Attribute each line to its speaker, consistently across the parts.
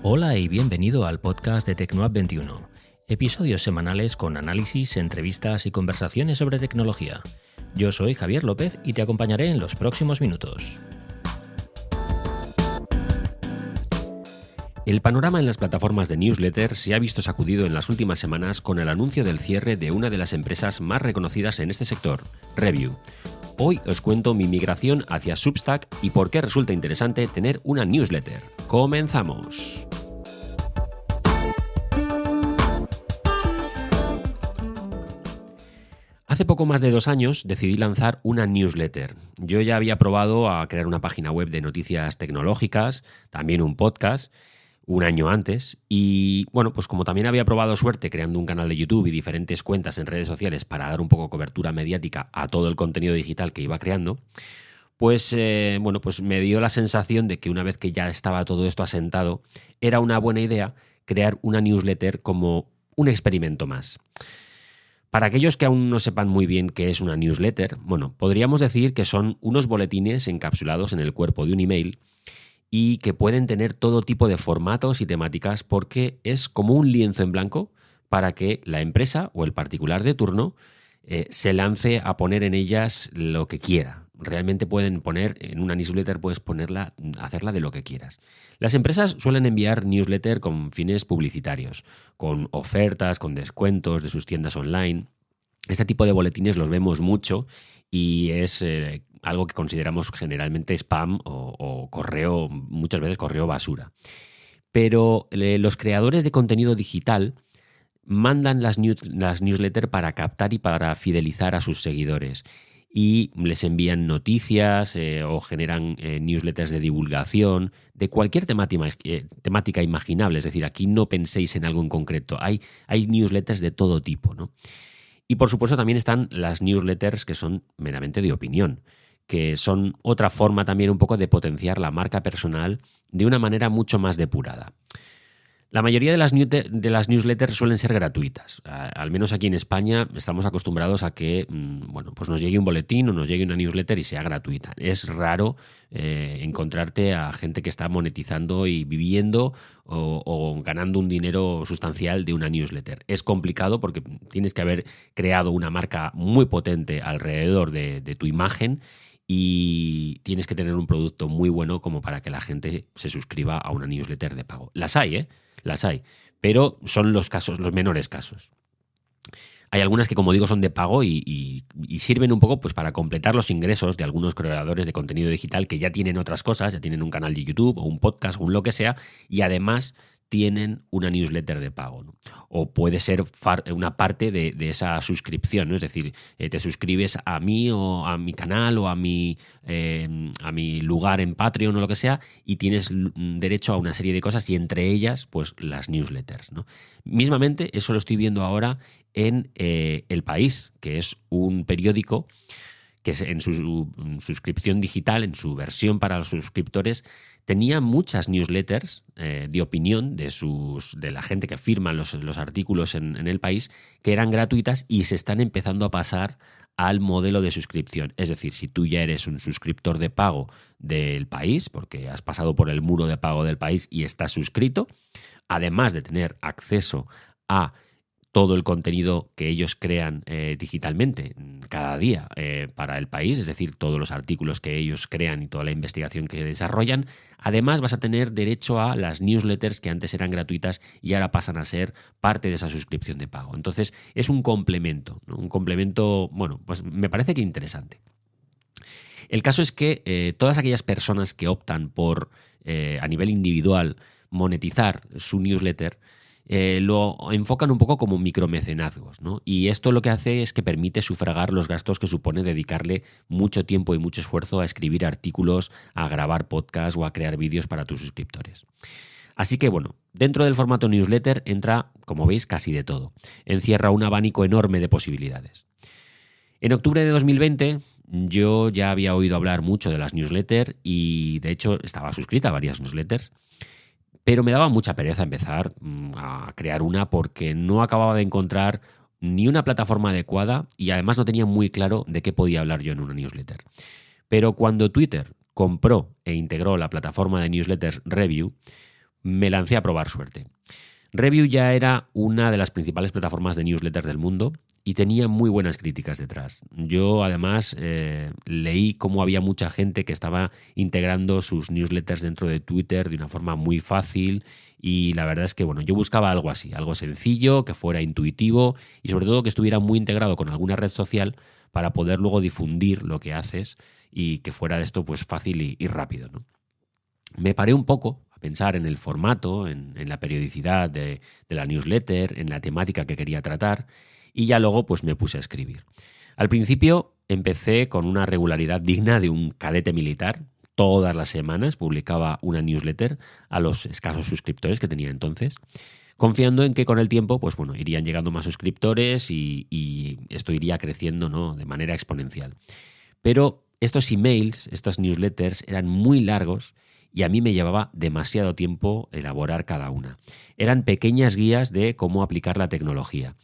Speaker 1: Hola y bienvenido al podcast de Tecnoapp 21. Episodios semanales con análisis, entrevistas y conversaciones sobre tecnología. Yo soy Javier López y te acompañaré en los próximos minutos. El panorama en las plataformas de newsletter se ha visto sacudido en las últimas semanas con el anuncio del cierre de una de las empresas más reconocidas en este sector, Review. Hoy os cuento mi migración hacia Substack y por qué resulta interesante tener una newsletter. ¡Comenzamos! Hace poco más de 2 años decidí lanzar una newsletter. Yo ya había probado a crear una página web de noticias tecnológicas, también un podcast, un año antes. Y bueno, pues como también había probado suerte creando un canal de YouTube y diferentes cuentas en redes sociales para dar un poco cobertura mediática a todo el contenido digital que iba creando, pues me dio la sensación de que una vez que ya estaba todo esto asentado, era una buena idea crear una newsletter como un experimento más. Para aquellos que aún no sepan muy bien qué es una newsletter, bueno, podríamos decir que son unos boletines encapsulados en el cuerpo de un email y que pueden tener todo tipo de formatos y temáticas porque es como un lienzo en blanco para que la empresa o el particular de turno se lance a poner en ellas lo que quiera. Realmente pueden poner en una newsletter, puedes ponerla, hacerla de lo que quieras. Las empresas suelen enviar newsletter con fines publicitarios, con ofertas, con descuentos de sus tiendas online. Este tipo de boletines los vemos mucho y es algo que consideramos generalmente spam o correo, muchas veces correo basura. Pero los creadores de contenido digital mandan las newsletters para captar y para fidelizar a sus seguidores. Y les envían noticias o generan newsletters de divulgación de cualquier temática imaginable. Es decir, aquí no penséis en algo en concreto. Hay newsletters de todo tipo, ¿no? Y por supuesto también están las newsletters que son meramente de opinión, que son otra forma también un poco de potenciar la marca personal de una manera mucho más depurada. La mayoría de las newsletters suelen ser gratuitas. Al menos aquí en España estamos acostumbrados a que pues nos llegue un boletín o nos llegue una newsletter y sea gratuita. Es raro encontrarte a gente que está monetizando y viviendo o ganando un dinero sustancial de una newsletter. Es complicado porque tienes que haber creado una marca muy potente alrededor de tu imagen y tienes que tener un producto muy bueno como para que la gente se suscriba a una newsletter de pago. Las hay, las hay, pero son los menores casos. Hay algunas que, como digo, son de pago y sirven un poco pues para completar los ingresos de algunos creadores de contenido digital que ya tienen otras cosas, ya tienen un canal de YouTube o un podcast o un lo que sea, y además tienen una newsletter de pago, ¿no? O puede ser una parte de esa suscripción, ¿no? Es decir, te suscribes a mí o a mi canal o a mi lugar en Patreon o lo que sea y tienes derecho a una serie de cosas y entre ellas, pues las newsletters, ¿no? Mismamente, eso lo estoy viendo ahora en El País, que es un periódico que en su suscripción digital, en su versión para los suscriptores, tenía muchas newsletters de opinión de la gente que firma los artículos en El País, que eran gratuitas y se están empezando a pasar al modelo de suscripción. Es decir, si tú ya eres un suscriptor de pago del País, porque has pasado por el muro de pago del País y estás suscrito, además de tener acceso a todo el contenido que ellos crean digitalmente cada día para El País, es decir, todos los artículos que ellos crean y toda la investigación que desarrollan. Además, vas a tener derecho a las newsletters que antes eran gratuitas y ahora pasan a ser parte de esa suscripción de pago. Entonces, es un complemento, ¿no? Un complemento, bueno, pues me parece que interesante. El caso es que todas aquellas personas que optan por, a nivel individual, monetizar su newsletter, lo enfocan un poco como micromecenazgos, ¿no? Y esto lo que hace es que permite sufragar los gastos que supone dedicarle mucho tiempo y mucho esfuerzo a escribir artículos, a grabar podcasts o a crear vídeos para tus suscriptores. Así que bueno, dentro del formato newsletter entra, como veis, casi de todo. Encierra un abanico enorme de posibilidades. En octubre de 2020 yo ya había oído hablar mucho de las newsletters y de hecho estaba suscrita a varias newsletters. Pero me daba mucha pereza empezar a crear una porque no acababa de encontrar ni una plataforma adecuada y además no tenía muy claro de qué podía hablar yo en una newsletter. Pero cuando Twitter compró e integró la plataforma de newsletters Review, me lancé a probar suerte. Review ya era una de las principales plataformas de newsletters del mundo y tenía muy buenas críticas detrás. Yo además leí cómo había mucha gente que estaba integrando sus newsletters dentro de Twitter de una forma muy fácil y la verdad es que yo buscaba algo así, algo sencillo, que fuera intuitivo y sobre todo que estuviera muy integrado con alguna red social para poder luego difundir lo que haces y que fuera de esto pues fácil y rápido, ¿no? Me paré un poco a pensar en el formato, en la periodicidad de la newsletter, en la temática que quería tratar y ya luego pues me puse a escribir. Al principio empecé con una regularidad digna de un cadete militar. Todas las semanas publicaba una newsletter a los escasos suscriptores que tenía entonces, confiando en que con el tiempo pues irían llegando más suscriptores y esto iría creciendo, ¿no?, de manera exponencial. Pero estos emails, estas newsletters eran muy largos y a mí me llevaba demasiado tiempo elaborar cada una. Eran pequeñas guías de cómo aplicar la tecnología.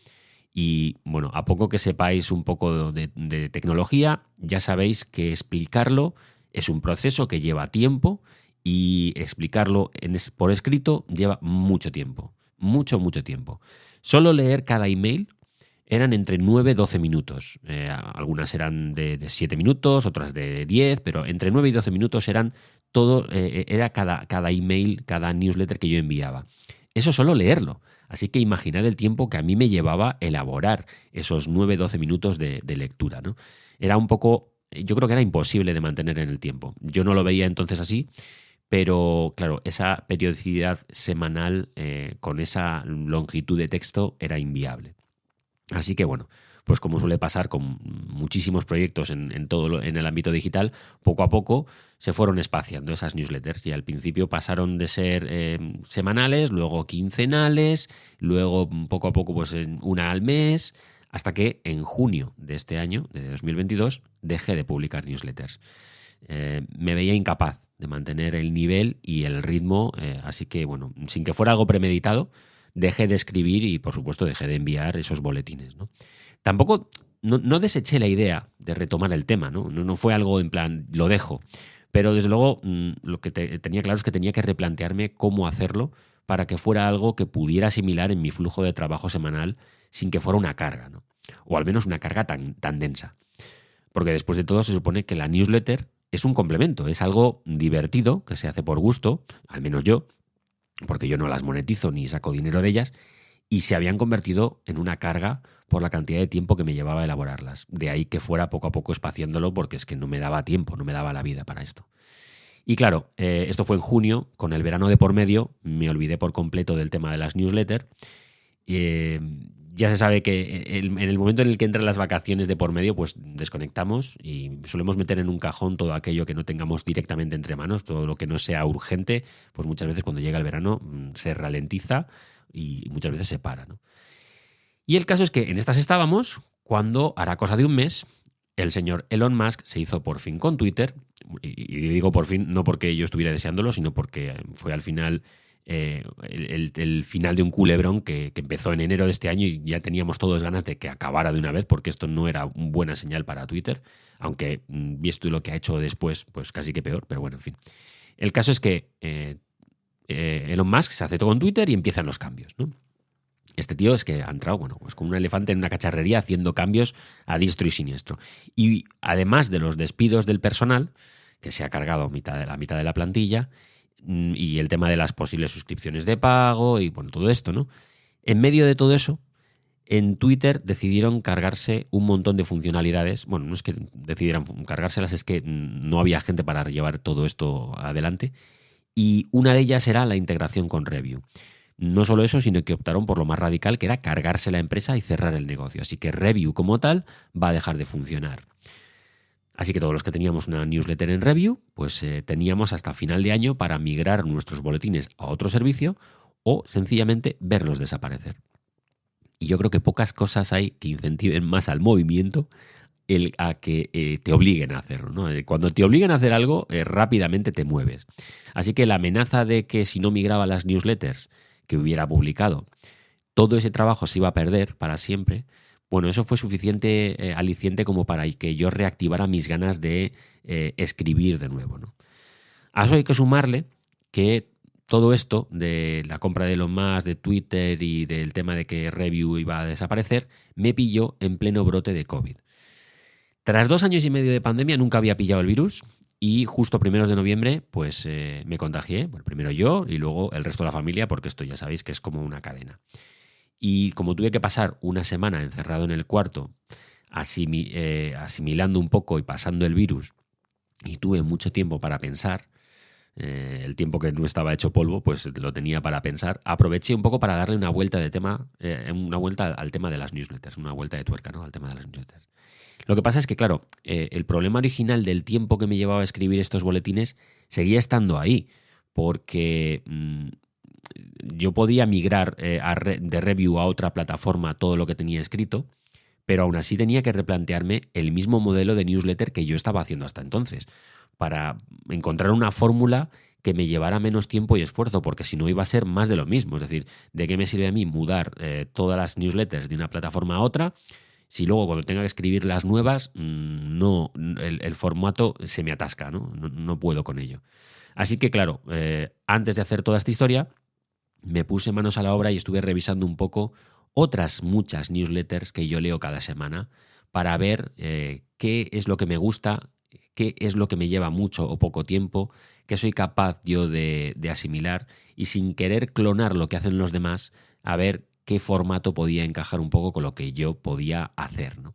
Speaker 1: Y a poco que sepáis un poco de tecnología, ya sabéis que explicarlo es un proceso que lleva tiempo y explicarlo por escrito lleva mucho tiempo. Mucho, mucho tiempo. Solo leer cada email eran entre 9 y 12 minutos. Algunas eran de 7 minutos, otras de 10, pero entre 9 y 12 minutos eran todo, era cada email, cada newsletter que yo enviaba. Eso solo leerlo. Así que imaginad el tiempo que a mí me llevaba elaborar esos 9-12 minutos de lectura, ¿no? Era un poco, yo creo que era imposible de mantener en el tiempo. Yo no lo veía entonces así, pero claro, esa periodicidad semanal con esa longitud de texto era inviable. Así que pues como suele pasar con muchísimos proyectos en el ámbito digital, poco a poco se fueron espaciando esas newsletters y al principio pasaron de ser semanales, luego quincenales, luego poco a poco pues una al mes, hasta que en junio de este año, de 2022, dejé de publicar newsletters. Me veía incapaz de mantener el nivel y el ritmo, así que sin que fuera algo premeditado, dejé de escribir y por supuesto dejé de enviar esos boletines, ¿no? Tampoco, no deseché la idea de retomar el tema, ¿no? No fue algo en plan, lo dejo. Pero desde luego lo que tenía claro es que tenía que replantearme cómo hacerlo para que fuera algo que pudiera asimilar en mi flujo de trabajo semanal sin que fuera una carga, ¿no? O al menos una carga tan densa. Porque después de todo se supone que la newsletter es un complemento, es algo divertido que se hace por gusto, al menos yo, porque yo no las monetizo ni saco dinero de ellas, y se habían convertido en una carga por la cantidad de tiempo que me llevaba a elaborarlas. De ahí que fuera poco a poco espaciándolo porque es que no me daba tiempo, no me daba la vida para esto. Y claro, esto fue en junio, con el verano de por medio, me olvidé por completo del tema de las newsletters. Ya se sabe que en el momento en el que entran las vacaciones de por medio, pues desconectamos y solemos meter en un cajón todo aquello que no tengamos directamente entre manos, todo lo que no sea urgente, pues muchas veces cuando llega el verano se ralentiza y muchas veces se para, ¿no? Y el caso es que en estas estábamos cuando, hará cosa de un mes, el señor Elon Musk se hizo por fin con Twitter, y digo por fin no porque yo estuviera deseándolo, sino porque fue al final el final de un culebrón que empezó en enero de este año y ya teníamos todos ganas de que acabara de una vez porque esto no era una buena señal para Twitter, aunque visto lo que ha hecho después, pues casi que peor, pero bueno, en fin. El caso es que Elon Musk se hace todo con Twitter y empiezan los cambios, ¿no? Este tío es que ha entrado, pues como un elefante en una cacharrería haciendo cambios a diestro y siniestro. Y además de los despidos del personal, que se ha cargado la mitad de la plantilla, y el tema de las posibles suscripciones de pago y todo esto, ¿no? En medio de todo eso, en Twitter decidieron cargarse un montón de funcionalidades. Bueno, no es que decidieran cargárselas, es que no había gente para llevar todo esto adelante. Y una de ellas era la integración con Review. No solo eso, sino que optaron por lo más radical, que era cargarse la empresa y cerrar el negocio. Así que Review como tal va a dejar de funcionar. Así que todos los que teníamos una newsletter en Review, pues teníamos hasta final de año para migrar nuestros boletines a otro servicio o sencillamente verlos desaparecer. Y yo creo que pocas cosas hay que incentiven más al movimiento a que te obliguen a hacerlo, ¿no? Cuando te obligan a hacer algo, rápidamente te mueves. Así que la amenaza de que si no migraba las newsletters que hubiera publicado, todo ese trabajo se iba a perder para siempre, eso fue suficiente aliciente como para que yo reactivara mis ganas de escribir de nuevo, ¿no? A eso hay que sumarle que todo esto de la compra de Elon Musk, de Twitter y del tema de que Review iba a desaparecer, me pilló en pleno brote de COVID. Tras 2 años y medio de pandemia nunca había pillado el virus y justo a primeros de noviembre pues me contagié, bueno, primero yo y luego el resto de la familia, porque esto ya sabéis que es como una cadena. Y como tuve que pasar una semana encerrado en el cuarto, asimilando un poco y pasando el virus, y tuve mucho tiempo para pensar, el tiempo que no estaba hecho polvo, pues lo tenía para pensar, aproveché un poco para darle una vuelta de tema, una vuelta al tema de las newsletters, una vuelta de tuerca, ¿no? Al tema de las newsletters. Lo que pasa es que, claro, el problema original del tiempo que me llevaba a escribir estos boletines seguía estando ahí, porque yo podía migrar de Review a otra plataforma todo lo que tenía escrito, pero aún así tenía que replantearme el mismo modelo de newsletter que yo estaba haciendo hasta entonces, para encontrar una fórmula que me llevara menos tiempo y esfuerzo, porque si no iba a ser más de lo mismo. Es decir, ¿de qué me sirve a mí mudar todas las newsletters de una plataforma a otra si luego cuando tenga que escribir las nuevas el formato se me atasca, ¿no? No puedo con ello. Así que claro, antes de hacer toda esta historia, me puse manos a la obra y estuve revisando un poco otras muchas newsletters que yo leo cada semana para ver qué es lo que me gusta, qué es lo que me lleva mucho o poco tiempo, qué soy capaz yo de asimilar y sin querer clonar lo que hacen los demás, a ver qué formato podía encajar un poco con lo que yo podía hacer, ¿no?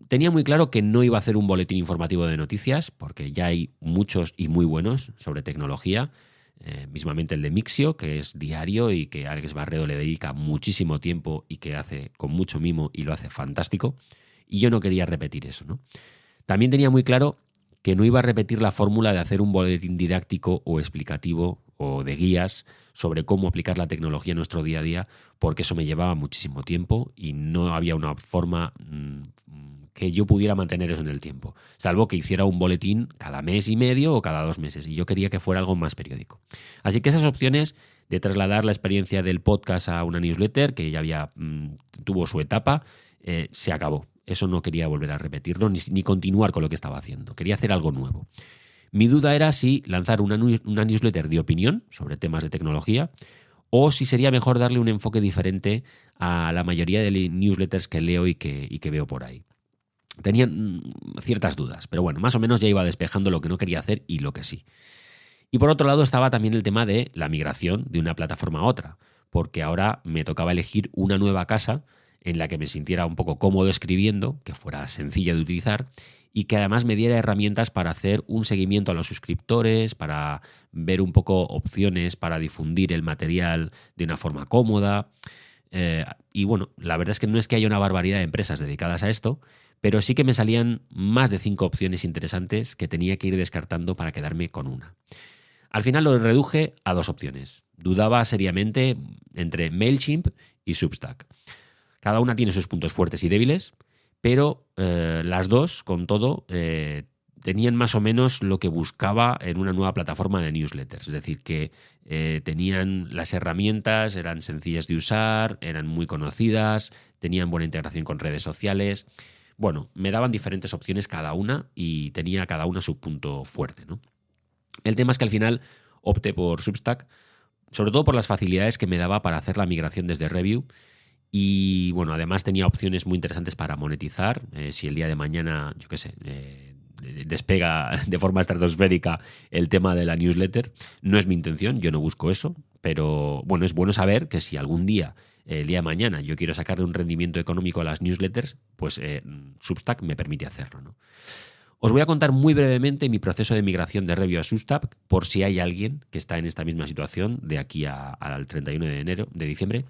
Speaker 1: Tenía muy claro que no iba a hacer un boletín informativo de noticias, porque ya hay muchos y muy buenos sobre tecnología, mismamente el de Mixio, que es diario y que Alex Barredo le dedica muchísimo tiempo y que hace con mucho mimo y lo hace fantástico, y yo no quería repetir eso, ¿no? También tenía muy claro que no iba a repetir la fórmula de hacer un boletín didáctico o explicativo o de guías sobre cómo aplicar la tecnología en nuestro día a día, porque eso me llevaba muchísimo tiempo y no había una forma que yo pudiera mantener eso en el tiempo, salvo que hiciera un boletín cada mes y medio o cada 2 meses, y yo quería que fuera algo más periódico. Así que esas opciones de trasladar la experiencia del podcast a una newsletter, que ya tuvo su etapa, se acabó. Eso no quería volver a repetirlo ni continuar con lo que estaba haciendo. Quería hacer algo nuevo. Mi duda era si lanzar una newsletter de opinión sobre temas de tecnología o si sería mejor darle un enfoque diferente a la mayoría de newsletters que leo y que veo por ahí. Tenía ciertas dudas, pero bueno, más o menos ya iba despejando lo que no quería hacer y lo que sí. Y por otro lado estaba también el tema de la migración de una plataforma a otra, porque ahora me tocaba elegir una nueva casa en la que me sintiera un poco cómodo escribiendo, que fuera sencilla de utilizar y que además me diera herramientas para hacer un seguimiento a los suscriptores, para ver un poco opciones para difundir el material de una forma cómoda. Y bueno, la verdad es que no es que haya una barbaridad de empresas dedicadas a esto, pero sí que me salían más de 5 opciones interesantes que tenía que ir descartando para quedarme con una. Al final lo reduje a 2 opciones. Dudaba seriamente entre MailChimp y Substack. Cada una tiene sus puntos fuertes y débiles, pero las dos, con todo, tenían más o menos lo que buscaba en una nueva plataforma de newsletters. Es decir, que tenían las herramientas, eran sencillas de usar, eran muy conocidas, tenían buena integración con redes sociales. Bueno, me daban diferentes opciones cada una y tenía cada una su punto fuerte, ¿no? El tema es que al final opté por Substack, sobre todo por las facilidades que me daba para hacer la migración desde Review. Y bueno, además tenía opciones muy interesantes para monetizar. Si el día de mañana, yo qué sé, despega de forma estratosférica el tema de la newsletter, no es mi intención, yo no busco eso, pero bueno, es bueno saber que si algún día, el día de mañana, yo quiero sacarle un rendimiento económico a las newsletters, pues Substack me permite hacerlo, ¿no? Os voy a contar muy brevemente mi proceso de migración de Review a Substack, por si hay alguien que está en esta misma situación de aquí al 31 de diciembre,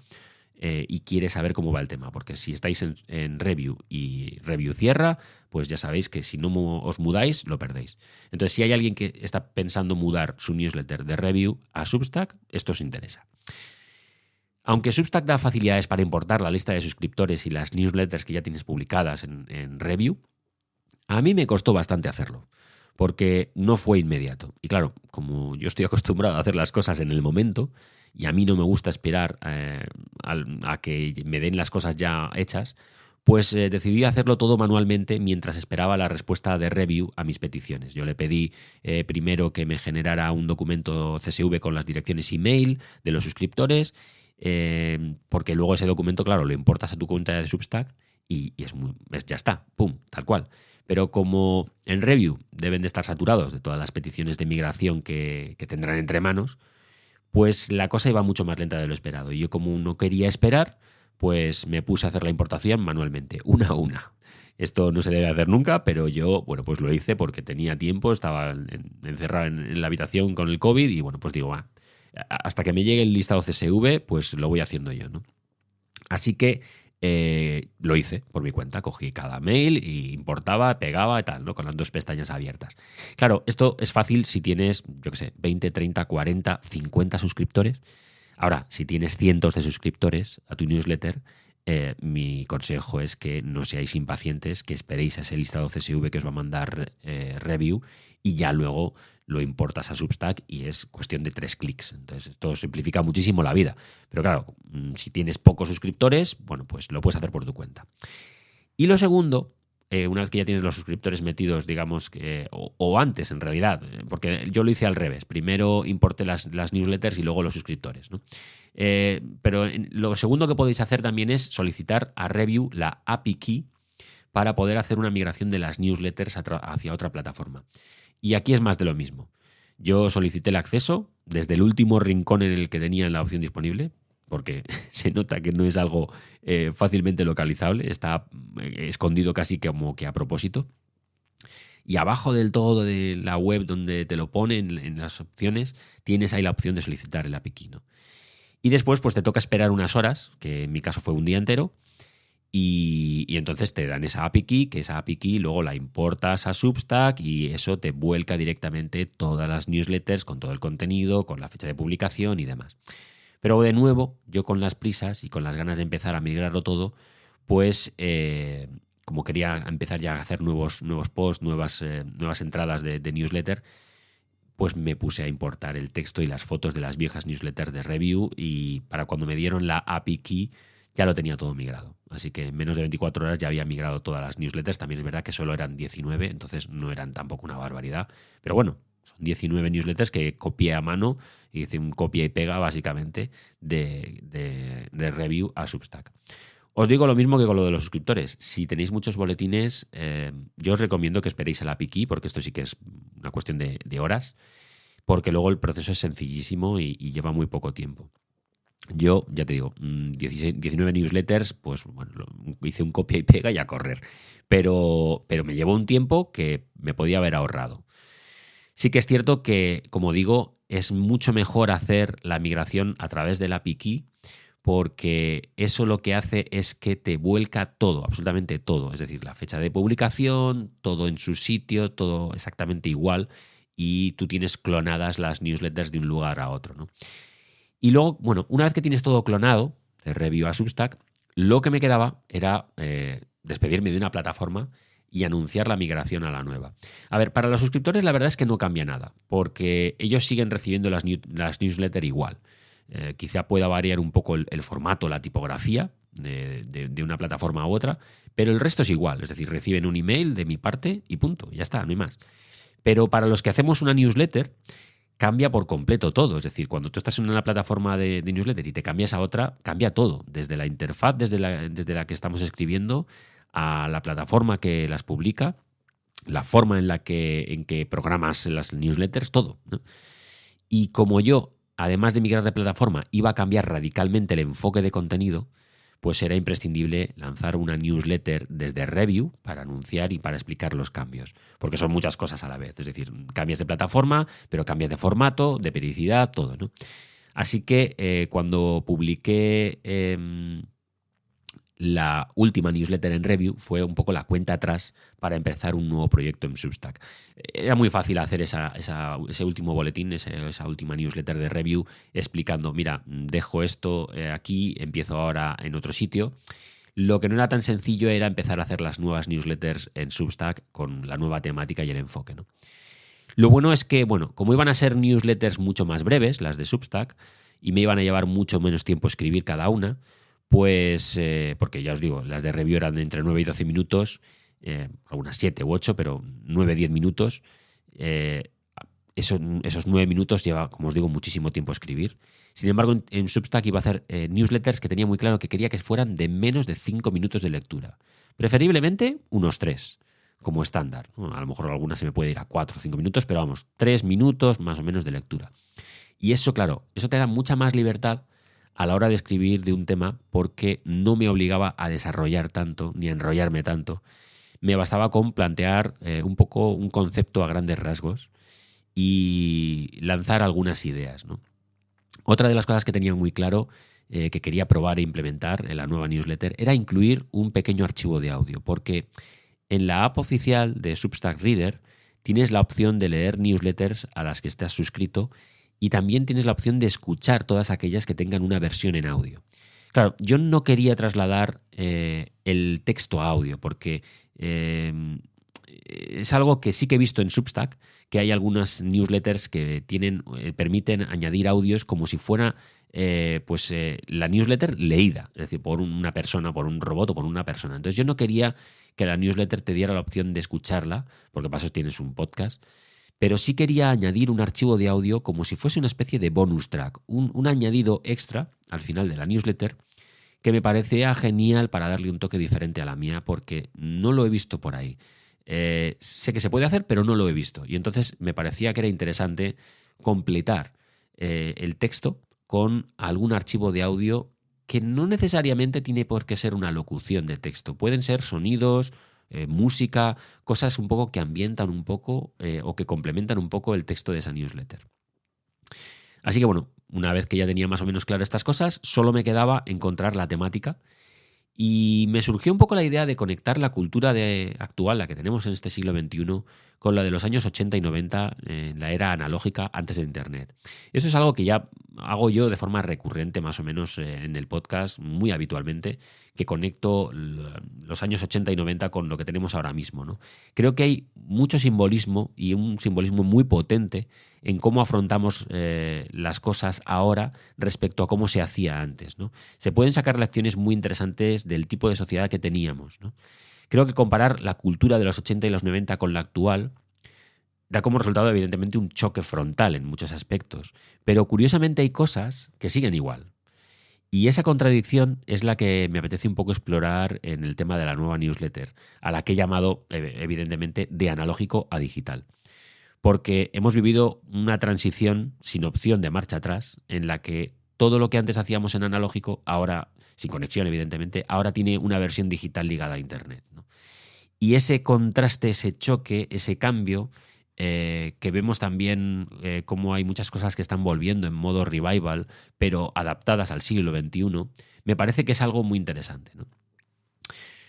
Speaker 1: y quiere saber cómo va el tema, porque si estáis en Review y Review cierra, pues ya sabéis que si no os mudáis, lo perdéis. Entonces, si hay alguien que está pensando mudar su newsletter de Review a Substack, esto os interesa. Aunque Substack da facilidades para importar la lista de suscriptores y las newsletters que ya tienes publicadas en Review, a mí me costó bastante hacerlo, porque no fue inmediato. Y claro, como yo estoy acostumbrado a hacer las cosas en el momento, y a mí no me gusta esperar a que me den las cosas ya hechas, pues decidí hacerlo todo manualmente mientras esperaba la respuesta de Review a mis peticiones. Yo le pedí primero que me generara un documento CSV con las direcciones email de los suscriptores, porque luego ese documento, claro, lo importas a tu cuenta de Substack y ya está, pum, tal cual. Pero como en Review deben de estar saturados de todas las peticiones de migración que tendrán entre manos, pues la cosa iba mucho más lenta de lo esperado. Y yo, como no quería esperar, pues me puse a hacer la importación manualmente, una a una. Esto no se debe hacer nunca, pero yo, bueno, pues lo hice porque tenía tiempo, estaba encerrado en la habitación con el COVID y, bueno, pues digo, hasta que me llegue el listado CSV, pues lo voy haciendo yo, ¿no? Así que lo hice por mi cuenta, cogí cada mail y importaba, pegaba y tal, ¿no? Con las dos pestañas abiertas. Claro, esto es fácil si tienes, yo qué sé, 20, 30, 40, 50 suscriptores. Ahora, si tienes cientos de suscriptores a tu newsletter, mi consejo es que no seáis impacientes, que esperéis a ese listado CSV que os va a mandar Review y ya luego lo importas a Substack y es cuestión de 3 clics. Entonces, esto simplifica muchísimo la vida. Pero claro, si tienes pocos suscriptores, bueno, pues lo puedes hacer por tu cuenta. Y lo segundo, una vez que ya tienes los suscriptores metidos, digamos, o antes en realidad, porque yo lo hice al revés. Primero importé las newsletters y luego los suscriptores, ¿no? Pero lo segundo que podéis hacer también es solicitar a Review la API Key para poder hacer una migración de las newsletters hacia otra plataforma. Y aquí es más de lo mismo. Yo solicité el acceso desde el último rincón en el que tenían la opción disponible, porque se nota que no es algo fácilmente localizable, está escondido casi como que a propósito. Y abajo del todo de la web donde te lo ponen en las opciones, tienes ahí la opción de solicitar el API Key, ¿no? Y después pues te toca esperar unas horas, que en mi caso fue un día entero, y entonces te dan esa API Key, que esa API Key luego la importas a Substack y eso te vuelca directamente todas las newsletters con todo el contenido, con la fecha de publicación y demás. Pero de nuevo, yo con las prisas y con las ganas de empezar a migrarlo todo, pues como quería empezar ya a hacer nuevos posts, nuevas entradas de newsletter, pues me puse a importar el texto y las fotos de las viejas newsletters de Review y para cuando me dieron la API Key ya lo tenía todo migrado. Así que en menos de 24 horas ya había migrado todas las newsletters. También es verdad que solo eran 19, entonces no eran tampoco una barbaridad. Pero bueno, son 19 newsletters que copié a mano y hice un copia y pega básicamente de Review a Substack. Os digo lo mismo que con lo de los suscriptores. Si tenéis muchos boletines, yo os recomiendo que esperéis el API Key, porque esto sí que es una cuestión de horas, porque luego el proceso es sencillísimo y lleva muy poco tiempo. Yo, ya te digo, 19 newsletters, pues bueno, hice un copia y pega y a correr. Pero me llevó un tiempo que me podía haber ahorrado. Sí que es cierto que, como digo, es mucho mejor hacer la migración a través del API Key, porque eso lo que hace es que te vuelca todo, absolutamente todo. Es decir, la fecha de publicación, todo en su sitio, todo exactamente igual, y tú tienes clonadas las newsletters de un lugar a otro, ¿no? Y luego, bueno, una vez que tienes todo clonado, de Review a Substack, lo que me quedaba era despedirme de una plataforma y anunciar la migración a la nueva. A ver, para los suscriptores la verdad es que no cambia nada, porque ellos siguen recibiendo las newsletters igual. Quizá pueda variar un poco el formato, la tipografía de una plataforma u otra, pero el resto es igual. Es decir, reciben un email de mi parte y punto, ya está, no hay más. Pero para los que hacemos una newsletter, cambia por completo todo. Es decir, cuando tú estás en una plataforma de newsletter y te cambias a otra, cambia todo. Desde la interfaz, desde la que estamos escribiendo, a la plataforma que las publica, la forma en que programas las newsletters, todo, ¿no? Y como yo, además de migrar de plataforma, iba a cambiar radicalmente el enfoque de contenido, pues era imprescindible lanzar una newsletter desde Review para anunciar y para explicar los cambios, porque son muchas cosas a la vez. Es decir, cambias de plataforma, pero cambias de formato, de periodicidad, todo, ¿no? Así que cuando publiqué la última newsletter en Review, fue un poco la cuenta atrás para empezar un nuevo proyecto en Substack. Era muy fácil hacer ese último boletín, esa última newsletter de Review, explicando, mira, dejo esto aquí, empiezo ahora en otro sitio. Lo que no era tan sencillo era empezar a hacer las nuevas newsletters en Substack con la nueva temática y el enfoque, ¿no? Lo bueno es que, bueno, como iban a ser newsletters mucho más breves, las de Substack, y me iban a llevar mucho menos tiempo escribir cada una, pues, porque ya os digo, las de review eran de entre 9 y 12 minutos, algunas 7 u 8, pero 9-10 minutos. Esos 9 minutos lleva, como os digo, muchísimo tiempo escribir. Sin embargo, en Substack iba a hacer newsletters que tenía muy claro que quería que fueran de menos de 5 minutos de lectura. Preferiblemente unos 3, como estándar, ¿no? A lo mejor alguna se me puede ir a 4 o 5 minutos, pero vamos, 3 minutos más o menos de lectura. Y eso, claro, eso te da mucha más libertad a la hora de escribir de un tema, porque no me obligaba a desarrollar tanto ni a enrollarme tanto. Me bastaba con plantear un poco un concepto a grandes rasgos y lanzar algunas ideas, ¿no? Otra de las cosas que tenía muy claro que quería probar e implementar en la nueva newsletter era incluir un pequeño archivo de audio, porque en la app oficial de Substack Reader tienes la opción de leer newsletters a las que estás suscrito y también tienes la opción de escuchar todas aquellas que tengan una versión en audio. Claro, yo no quería trasladar el texto a audio porque es algo que sí que he visto en Substack, que hay algunas newsletters que permiten añadir audios como si fuera la newsletter leída, es decir, por una persona, por un robot o por una persona. Entonces yo no quería que la newsletter te diera la opción de escucharla, porque para eso tienes un podcast, pero sí quería añadir un archivo de audio como si fuese una especie de bonus track, un añadido extra al final de la newsletter que me parecía genial para darle un toque diferente a la mía, porque no lo he visto por ahí. Sé que se puede hacer, pero no lo he visto. Y entonces me parecía que era interesante completar el texto con algún archivo de audio que no necesariamente tiene por qué ser una locución de texto. Pueden ser sonidos, música, cosas un poco que ambientan un poco o que complementan un poco el texto de esa newsletter. Así que bueno, una vez que ya tenía más o menos claras estas cosas, solo me quedaba encontrar la temática. Y me surgió un poco la idea de conectar la cultura actual, la que tenemos en este siglo XXI, con la de los años 80 y 90, en la era analógica antes de Internet. Eso es algo que ya hago yo de forma recurrente, más o menos en el podcast, muy habitualmente, que conecto los años 80 y 90 con lo que tenemos ahora mismo, ¿no? Creo que hay mucho simbolismo y un simbolismo muy potente en cómo afrontamos las cosas ahora respecto a cómo se hacía antes, ¿no? Se pueden sacar lecciones muy interesantes del tipo de sociedad que teníamos, ¿no? Creo que comparar la cultura de los 80 y los 90 con la actual da como resultado, evidentemente, un choque frontal en muchos aspectos. Pero curiosamente hay cosas que siguen igual. Y esa contradicción es la que me apetece un poco explorar en el tema de la nueva newsletter, a la que he llamado, evidentemente, de analógico a digital. Porque hemos vivido una transición sin opción de marcha atrás, en la que todo lo que antes hacíamos en analógico, ahora, sin conexión evidentemente, ahora tiene una versión digital ligada a Internet, ¿no? Y ese contraste, ese choque, ese cambio, que vemos también cómo hay muchas cosas que están volviendo en modo revival, pero adaptadas al siglo XXI, me parece que es algo muy interesante, ¿no?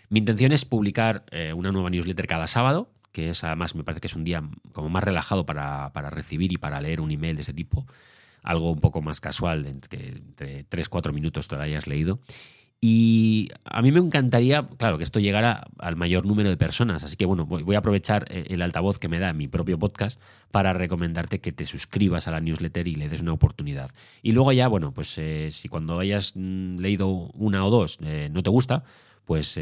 Speaker 1: Mi intención es publicar una nueva newsletter cada sábado, que es además me parece que es un día como más relajado para recibir y para leer un email de ese tipo, algo un poco más casual, entre 3-4 minutos te lo hayas leído. Y a mí me encantaría, claro, que esto llegara al mayor número de personas, así que bueno, voy a aprovechar el altavoz que me da mi propio podcast para recomendarte que te suscribas a la newsletter y le des una oportunidad. Y luego ya, bueno, pues si cuando hayas leído una o dos no te gusta, pues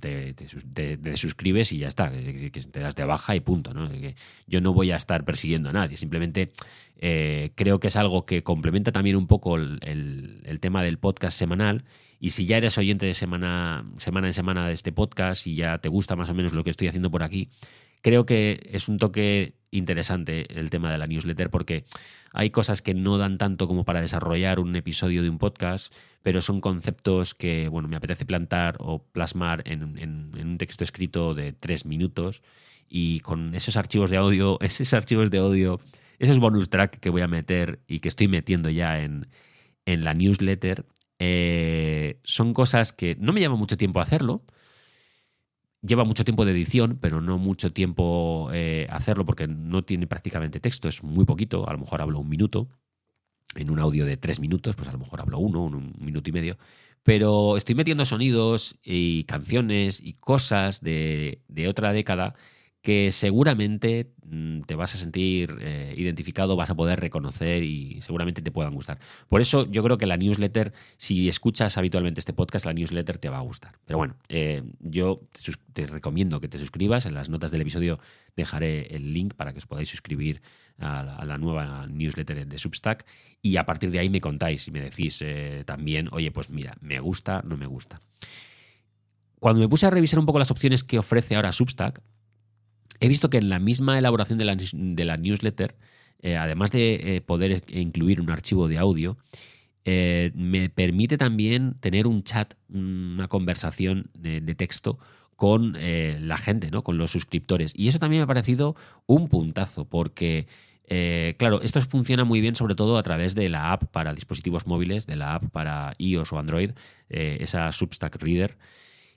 Speaker 1: te suscribes y ya está, que te das de baja y punto, ¿no? Que yo no voy a estar persiguiendo a nadie, simplemente creo que es algo que complementa también un poco el tema del podcast semanal. Y si ya eres oyente de semana en semana de este podcast y ya te gusta más o menos lo que estoy haciendo por aquí, creo que es un toque interesante el tema de la newsletter, porque hay cosas que no dan tanto como para desarrollar un episodio de un podcast, pero son conceptos que, bueno, me apetece plantar o plasmar en un texto escrito de 3 minutos, y con esos archivos de audio, esos bonus track que voy a meter y que estoy metiendo ya en la newsletter, son cosas que no me lleva mucho tiempo hacerlo. Lleva mucho tiempo de edición, pero no mucho tiempo hacerlo, porque no tiene prácticamente texto, es muy poquito. A lo mejor hablo un minuto. En un audio de 3 minutos, pues a lo mejor hablo un minuto y medio. Pero estoy metiendo sonidos y canciones y cosas de otra década que seguramente te vas a sentir identificado, vas a poder reconocer y seguramente te puedan gustar. Por eso yo creo que la newsletter, si escuchas habitualmente este podcast, la newsletter te va a gustar. Pero bueno, yo te recomiendo que te suscribas. En las notas del episodio dejaré el link para que os podáis suscribir a la nueva newsletter de Substack y a partir de ahí me contáis y me decís también, oye, pues mira, me gusta, no me gusta. Cuando me puse a revisar un poco las opciones que ofrece ahora Substack, he visto que en la misma elaboración de la newsletter, además de poder incluir un archivo de audio, me permite también tener un chat, una conversación de texto con la gente, ¿no? Con los suscriptores. Y eso también me ha parecido un puntazo, porque, claro, esto funciona muy bien sobre todo a través de la app para dispositivos móviles, de la app para iOS o Android, esa Substack Reader,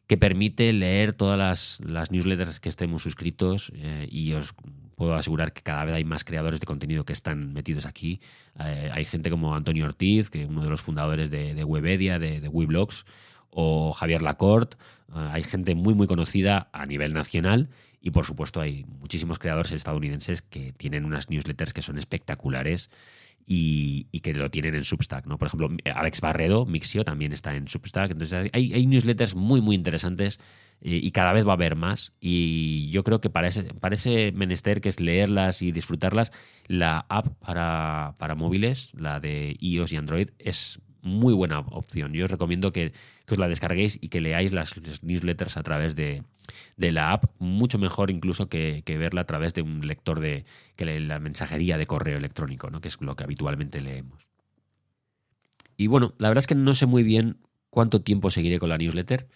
Speaker 1: que permite leer todas las newsletters que estemos suscritos y os puedo asegurar que cada vez hay más creadores de contenido que están metidos aquí. Hay gente como Antonio Ortiz, que es uno de los fundadores de Webedia, de Weblogs, o Javier Lacorte. Hay gente muy, muy conocida a nivel nacional y, por supuesto, hay muchísimos creadores estadounidenses que tienen unas newsletters que son espectaculares y que lo tienen en Substack, ¿no? Por ejemplo, Alex Barredo, Mixio, también está en Substack. Entonces hay newsletters muy, muy interesantes y cada vez va a haber más. Y yo creo que para ese menester que es leerlas y disfrutarlas, la app para móviles, la de iOS y Android, es muy buena opción. Yo os recomiendo que os la descarguéis y que leáis las newsletters a través de la app, mucho mejor incluso que verla a través de un lector la mensajería de correo electrónico, ¿no? Que es lo que habitualmente leemos. Y bueno, la verdad es que no sé muy bien cuánto tiempo seguiré con la newsletter.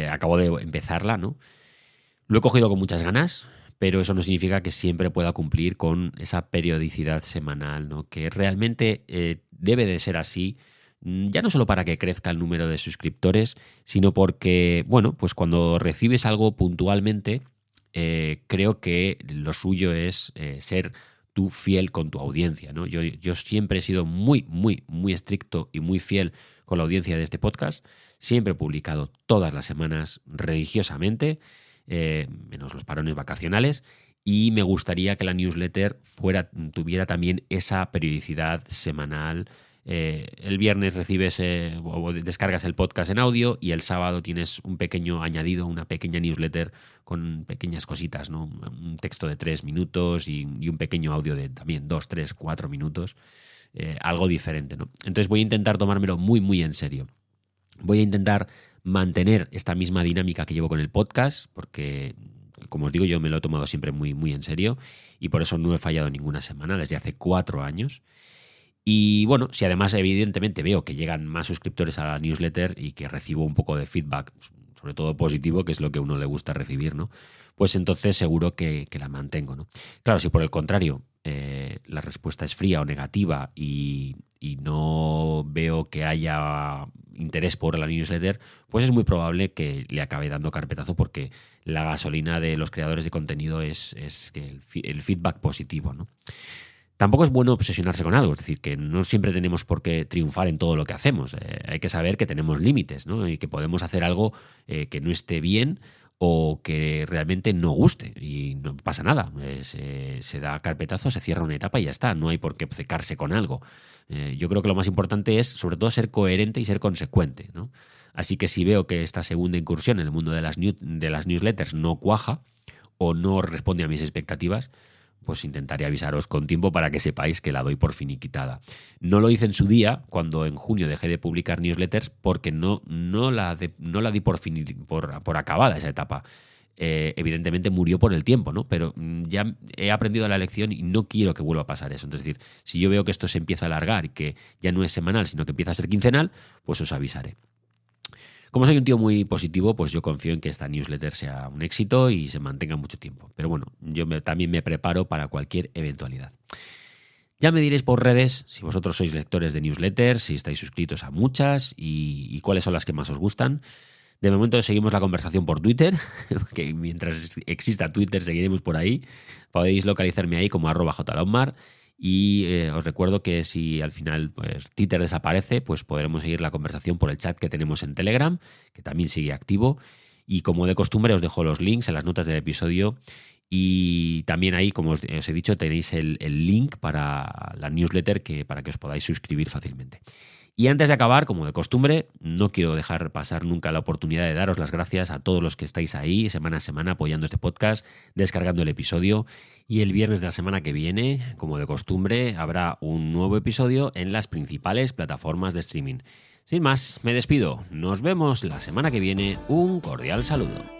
Speaker 1: Acabo de empezarla, ¿no? Lo he cogido con muchas ganas, pero eso no significa que siempre pueda cumplir con esa periodicidad semanal, ¿no? Que realmente debe de ser así. Ya no solo para que crezca el número de suscriptores, sino porque, bueno, pues cuando recibes algo puntualmente, creo que lo suyo es ser tú fiel con tu audiencia, ¿no? Yo siempre he sido muy, muy, muy estricto y muy fiel con la audiencia de este podcast. Siempre he publicado todas las semanas religiosamente, menos los parones vacacionales, y me gustaría que la newsletter tuviera también esa periodicidad semanal. El viernes recibes o descargas el podcast en audio y el sábado tienes un pequeño añadido, una pequeña newsletter con pequeñas cositas, ¿no? Un texto de 3 minutos y un pequeño audio de también 2, 3, 4 minutos, algo diferente, ¿no? Entonces voy a intentar tomármelo muy, muy en serio. Voy a intentar mantener esta misma dinámica que llevo con el podcast, porque, como os digo, yo me lo he tomado siempre muy, muy en serio y por eso no he fallado ninguna semana desde hace 4 años. Y bueno, si además evidentemente veo que llegan más suscriptores a la newsletter y que recibo un poco de feedback, sobre todo positivo, que es lo que a uno le gusta recibir, ¿no? Pues entonces seguro que la mantengo, ¿no? Claro, si por el contrario la respuesta es fría o negativa y no veo que haya interés por la newsletter, pues es muy probable que le acabe dando carpetazo porque la gasolina de los creadores de contenido es el feedback positivo, ¿no? Tampoco es bueno obsesionarse con algo, es decir, que no siempre tenemos por qué triunfar en todo lo que hacemos. Hay que saber que tenemos límites, ¿no? Y que podemos hacer algo que no esté bien o que realmente no guste y no pasa nada. Se da carpetazo, se cierra una etapa y ya está. No hay por qué obcecarse con algo. Yo creo que lo más importante es, sobre todo, ser coherente y ser consecuente, ¿no? Así que si veo que esta segunda incursión en el mundo de las newsletters no cuaja o no responde a mis expectativas, pues intentaré avisaros con tiempo para que sepáis que la doy por finiquitada. No lo hice en su día, cuando en junio dejé de publicar newsletters, porque no la di por acabada esa etapa. Evidentemente murió por el tiempo, ¿no? Pero ya he aprendido la lección y no quiero que vuelva a pasar eso. Es decir, si yo veo que esto se empieza a alargar y que ya no es semanal, sino que empieza a ser quincenal, pues os avisaré. Como soy un tío muy positivo, pues yo confío en que esta newsletter sea un éxito y se mantenga mucho tiempo. Pero bueno, también me preparo para cualquier eventualidad. Ya me diréis por redes si vosotros sois lectores de newsletters, si estáis suscritos a muchas y cuáles son las que más os gustan. De momento seguimos la conversación por Twitter, que mientras exista Twitter seguiremos por ahí. Podéis localizarme ahí como @jlaumar. Y os recuerdo que si al final pues, Twitter desaparece, pues podremos seguir la conversación por el chat que tenemos en Telegram, que también sigue activo. Y como de costumbre os dejo los links en las notas del episodio Y también ahí, como os he dicho, tenéis el link para la newsletter para que os podáis suscribir fácilmente. Y antes de acabar, como de costumbre, no quiero dejar pasar nunca la oportunidad de daros las gracias a todos los que estáis ahí semana a semana apoyando este podcast, descargando el episodio. Y el viernes de la semana que viene, como de costumbre, habrá un nuevo episodio en las principales plataformas de streaming. Sin más, me despido. Nos vemos la semana que viene. Un cordial saludo.